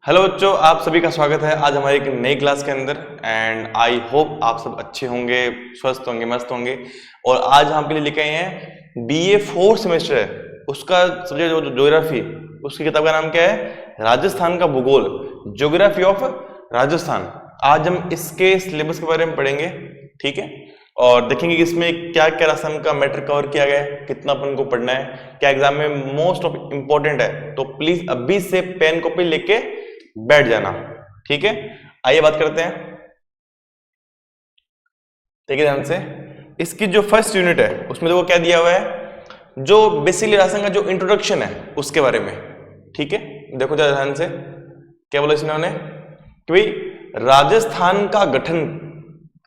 Hello बच्चों, आप सभी का स्वागत है आज हमारी एक नई क्लास के अंदर। एंड आई होप आप सब अच्छे होंगे, स्वस्थ होंगे, मस्त होंगे। और आज हम आपके लिए लेके आए हैं बीए 4 सेमेस्टर है, उसका सब्जेक्ट जो ज्योग्राफी, उसकी किताब का नाम क्या है? राजस्थान का भूगोल, ज्योग्राफी ऑफ राजस्थान। आज हम इसके सिलेबस के बारे में पढ़ेंगे, ठीक है। और देखेंगे कि इसमें क्या क्या राजस्थान का मैटर कवर किया गया है, कितना अपन को पढ़ना है, क्या एग्जाम में मोस्ट ऑफ इंपॉर्टेंट है। तो प्लीज अभी से पेन कॉपी लेके बैठ जाना, ठीक है। आइए बात करते हैं, देखिए ध्यान से। इसकी जो फर्स्ट यूनिट है उसमें देखो क्या दिया हुआ है, जो बेसिकली राजस्थान का जो इंट्रोडक्शन है उसके बारे में, ठीक है। देखो ध्यान से, क्या बोला इन्होंने कि भाई राजस्थान का गठन,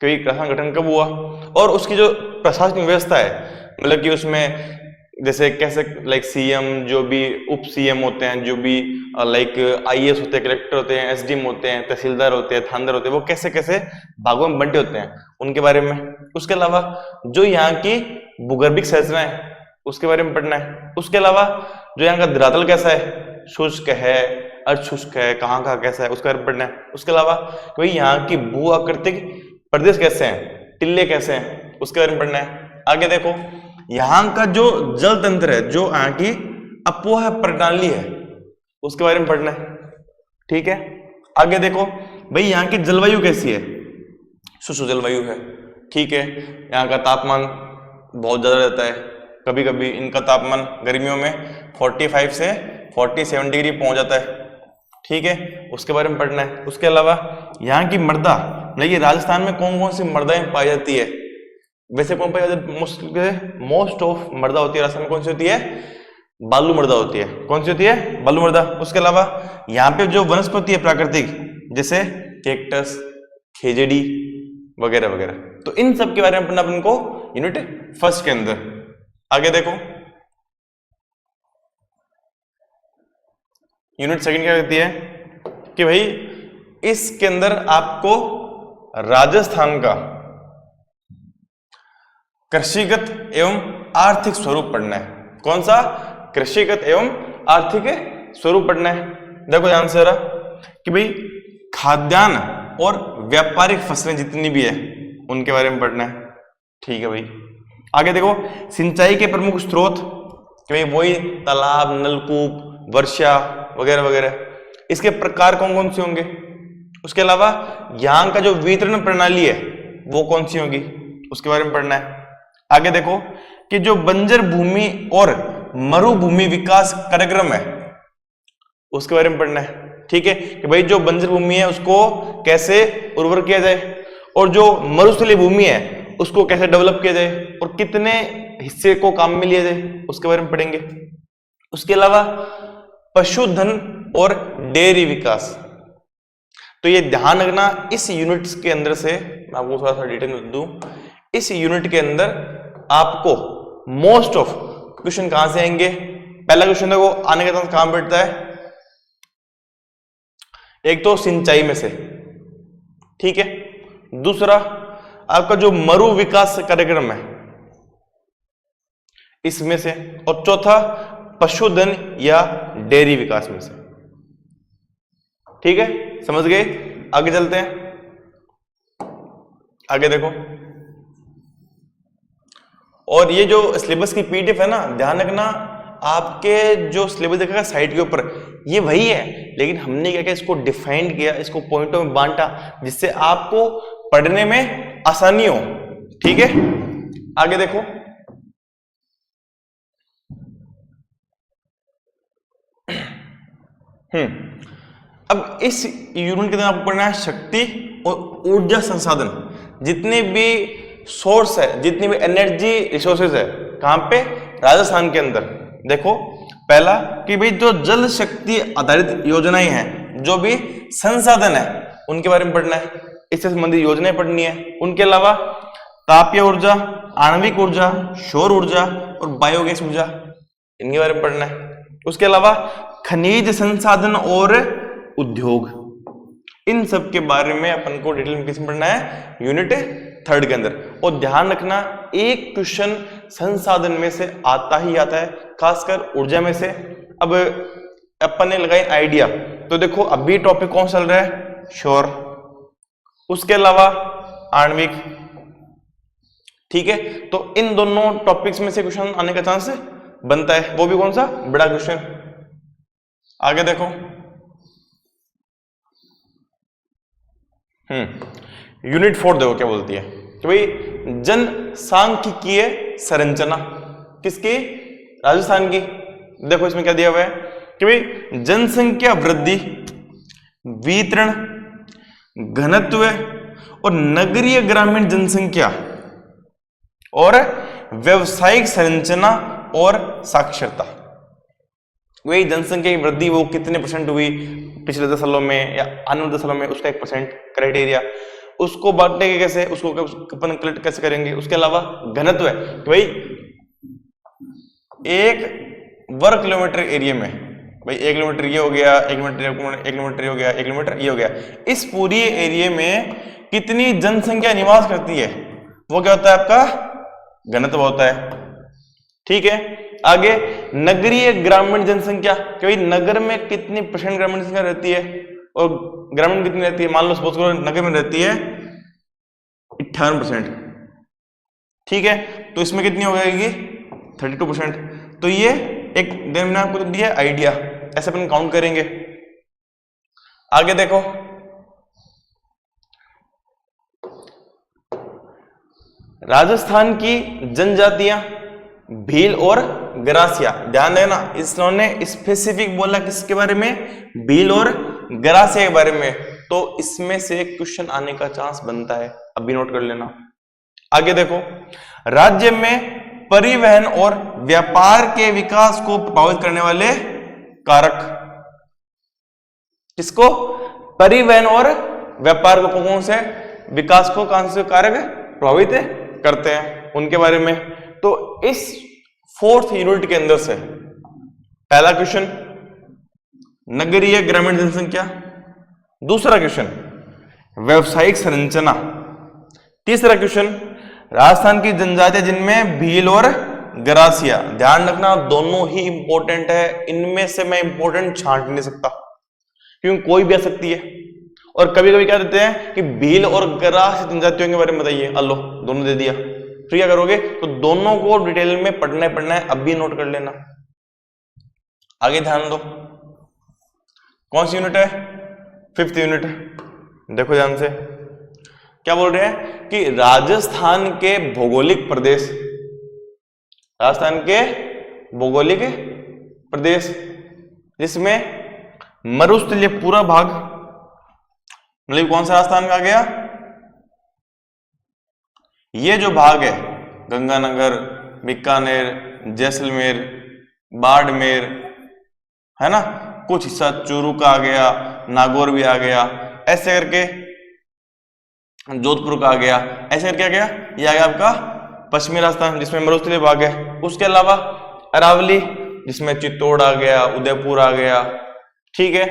कि राजस्थान गठन कब हुआ और उसकी जो प्रशासनिक व्यवस्था है, मतलब कि उसमें जैसे कैसे लाइक सीएम, जो भी उप सीएम होते हैं, जो भी लाइक आईएएस होते हैं, कलेक्टर होते हैं, एसडीएम होते हैं, तहसीलदार होते हैं, थानेदार होते हैं, वो कैसे कैसे भागों में बंटे होते हैं उनके बारे में। उसके अलावा जो यहाँ की भूगर्भिक संरचना है उसके बारे में पढ़ना है। उसके अलावा जो यहाँ का धरातल कैसा है, शुष्क है, अर्धशुष्क है, कहाँ कहाँ कैसा है, उसके बारे में पढ़ना है। उसके अलावा भाई यहाँ की भू आकृतिक प्रदेश कैसे हैं, टिल्ले कैसे हैं, उसके बारे में पढ़ना है। आगे देखो, यहाँ का जो जल तंत्र है, जो यहाँ की अपवाह प्रणाली है, उसके बारे में पढ़ना है, ठीक है। आगे देखो भाई यहाँ की जलवायु कैसी है, शुष्क जलवायु है, ठीक है। यहाँ का तापमान बहुत ज्यादा रहता है, कभी कभी इनका तापमान गर्मियों में 45 से 47 डिग्री पहुंच जाता है, ठीक है। उसके बारे में पढ़ना है। उसके अलावा यहाँ की मृदा, मतलब राजस्थान में कौन कौन सी मृदाएं पाई जाती है, वैसे कौन पाई जाती है? मोस्ट ऑफ मृदा होती है राजस्थान में, कौन सी होती है? बालू मृदा होती है। कौन सी होती है? बालू मृदा। उसके अलावा यहाँ पे जो वनस्पति है प्राकृतिक, जैसे कैक्टस, खेजड़ी वगैरह वगैरह, तो इन सब के बारे में पढ़ना अपन को यूनिट फर्स्ट के अंदर। आगे देखो, यूनिट सेकंड क्या कहती है कि भाई इसके अंदर आपको राजस्थान का कृषिगत एवं आर्थिक स्वरूप पढ़ना है। कौन सा? कृषिगत एवं आर्थिक स्वरूप पढ़ना है। देखो ध्यान से जरा कि भाई खाद्यान्न और व्यापारिक फसलें जितनी भी है उनके बारे में पढ़ना है, ठीक है भाई। आगे देखो, सिंचाई के प्रमुख स्रोत, कि भाई वही तालाब, नलकूप, वर्षा वगैरह वगैरह, इसके प्रकार कौन कौन से होंगे। उसके अलावा यहाँ का जो वितरण प्रणाली है वो कौन सी होगी, उसके बारे में पढ़ना है। आगे देखो कि जो बंजर भूमि और मरुभूमि विकास कार्यक्रम है उसके बारे में पढ़ना है, ठीक है। कि भाई जो बंजर भूमि है उसको कैसे उर्वर किया जाए और जो मरुस्थलीय भूमि है उसको कैसे डेवलप किया जाए और कितने हिस्से को काम में लिया जाए, उसके बारे में पढ़ेंगे। उसके अलावा पशुधन और डेयरी विकास, तो ये ध्यान रखना इस यूनिट्स के अंदर से, मैं आपको थोड़ा सा डिटेल दूं, इस यूनिट के अंदर आपको मोस्ट ऑफ क्वेश्चन कहां से आएंगे। पहला क्वेश्चन देखो आने के कहां बैठता है, एक तो सिंचाई में से, ठीक है। दूसरा आपका जो मरु विकास कार्यक्रम है इसमें से, और चौथा पशुधन या डेयरी विकास में से, ठीक है। समझ गए? आगे चलते हैं। आगे देखो, और ये जो सिलेबस की पीडीएफ है ना, ध्यान रखना आपके जो सिलेबस देखेगा साइट के ऊपर ये वही है, लेकिन हमने क्या किया, इसको डिफाइन किया, इसको पॉइंटों में बांटा जिससे आपको पढ़ने में आसानी हो, ठीक है। आगे देखो, अब इस यूनिट के अंदर आपको पढ़ना है शक्ति और ऊर्जा संसाधन, जितने भी सोर्स है, जितनी भी एनर्जी रिसोर्सेज है, कहां पे? राजस्थान के अंदर। देखो पहला कि भाई जो जल शक्ति आधारित योजनाएं हैं, जो भी संसाधन है उनके बारे में पढ़ना है, इससे संबंधित योजनाएं पढ़नी है। उनके अलावा तापीय ऊर्जा, आणविक ऊर्जा, सौर ऊर्जा और बायोगैस ऊर्जा, इनके बारे में पढ़ना है। उसके अलावा खनिज संसाधन और उद्योग, इन सब के बारे में अपन को डिटेल में किसमें पढ़ना है? यूनिट थर्ड के अंदर। और ध्यान रखना एक क्वेश्चन संसाधन में से आता ही आता है, खासकर ऊर्जा में से। अब अपन ने लगाई आइडिया, तो देखो अभी टॉपिक कौन चल रहा है, श्योर, उसके अलावा आणविक, ठीक है। तो इन दोनों टॉपिक्स में से क्वेश्चन आने का चांस बनता है, वो भी कौन सा, बड़ा क्वेश्चन। आगे देखो, यूनिट 4 देखो क्या बोलती है कि भाई जनसांख्यिकीय संरचना किसकी, राजस्थान की। देखो इसमें क्या दिया हुआ है कि भाई जनसंख्या वृद्धि, वितरण, घनत्व और नगरीय ग्रामीण जनसंख्या और व्यवसायिक संरचना और साक्षरता। वही जनसंख्या की वृद्धि वो कितने % हुई पिछले 10 सालों में या आने 10 सालों में, उसका 1% क्राइटेरिया, उसको बांटने के कैसे, उसको अपन कलेक्ट कैसे करेंगे। उसके अलावा घनत्व है कि भाई 1 वर्ग किलोमीटर एरिया में, भाई 1 किलोमीटर ये हो गया, 1 किलोमीटर ये हो गया, 1 किलोमीटर ये हो गया, इस पूरी एरिया में कितनी जनसंख्या निवास करती है, वो क्या होता है आपका घनत्व होता है, ठीक है। आगे नगरीय ग्रामीण जनसंख्या कि भाई नगर में कितनी % ग्रामीण जनसंख्या रहती है और ग्रामीण कितनी रहती है, मान लो सपोज करो नगर में रहती है 58%, ठीक है। तो इसमें कितनी हो जाएगी 32%। तो ये एक मैंने आपको दिया आइडिया, ऐसे अपन काउंट करेंगे। आगे देखो, राजस्थान की जनजातियां भील और गरासिया, ध्यान देना इन्होंने स्पेसिफिक बोला किसके बारे में, भील और गरासिया के बारे में, तो इसमें से क्वेश्चन आने का चांस बनता है, अभी नोट कर लेना। आगे देखो, राज्य में परिवहन और व्यापार के विकास को प्रभावित करने वाले कारक, किसको, परिवहन और व्यापार को कौन से विकास को कौन से कारक प्रभावित करते हैं, उनके बारे में। तो इस 4th यूनिट के अंदर से पहला क्वेश्चन नगरीय ग्रामीण जनसंख्या, दूसरा क्वेश्चन व्यवसायिक संरचना, तीसरा क्वेश्चन राजस्थान की जनजातियां जिनमें भील और गरासिया। ध्यान रखना दोनों ही इंपॉर्टेंट है, इनमें से मैं इंपॉर्टेंट छांट नहीं सकता क्योंकि कोई भी आ सकती है। और कभी कभी क्या देते हैं कि भील और गरासिया जनजातियों के बारे में बताइए, अल्लो दोनों दे दिया, फिर क्या करोगे, तो दोनों को डिटेल में पढ़ना है, अभी नोट कर लेना। आगे ध्यान दो, कौन सी यूनिट है, 5th यूनिट। देखो ध्यान से क्या बोल रहे हैं कि राजस्थान के भौगोलिक प्रदेश, राजस्थान के भौगोलिक प्रदेश जिसमें मरुस्थलीय पूरा भाग, मतलब कौन सा राजस्थान में आ गया, ये जो भाग है गंगानगर, बीकानेर, जैसलमेर, बाड़मेर, है ना, कुछ हिस्सा चूरू का आ गया, नागौर भी आ गया, ऐसे करके जोधपुर का आ गया, ऐसे करके आ गया, ये आ गया आपका पश्चिमी राजस्थान जिसमें मरुस्थलीय भाग है। उसके अलावा अरावली जिसमें चित्तौड़ आ गया, उदयपुर आ गया, ठीक है।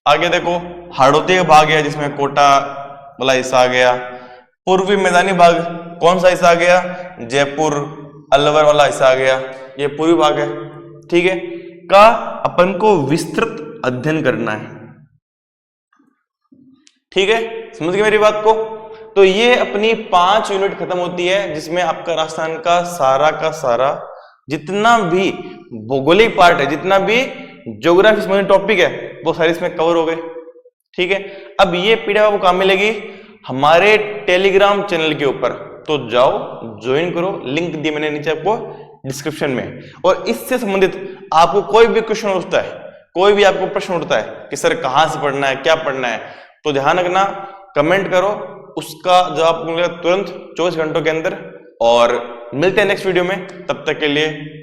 आगे देखो हाड़ौती का भाग है जिसमें कोटा वाला हिस्सा आ गया। पूर्वी मैदानी भाग कौन सा हिस्सा आ गया, जयपुर, अलवर वाला हिस्सा आ गया, ये पूर्वी भाग है, ठीक है। का अपन को विस्तृत अध्ययन करना है, ठीक है, समझ गए मेरी बात को। तो ये अपनी 5 यूनिट खत्म होती है जिसमें आपका राजस्थान का सारा जितना भी भौगोलिक पार्ट है, जितना भी ज्योग्राफी से टॉपिक है, वो सारे इसमें कवर हो गए, ठीक है। अब ये पीडीएफ आपको कहां मिलेगी, हमारे टेलीग्राम चैनल के ऊपर, तो जाओ ज्वाइन करो, लिंक दी मैंने नीचे आपको डिस्क्रिप्शन में। और इससे संबंधित आपको कोई भी क्वेश्चन उठता है, कोई भी आपको प्रश्न उठता है कि सर कहां से पढ़ना है, क्या पढ़ना है, तो ध्यान रखना, कमेंट करो, उसका जवाब मिलेगा तुरंत 24 घंटों के अंदर। और मिलते हैं नेक्स्ट वीडियो में, तब तक के लिए बाय।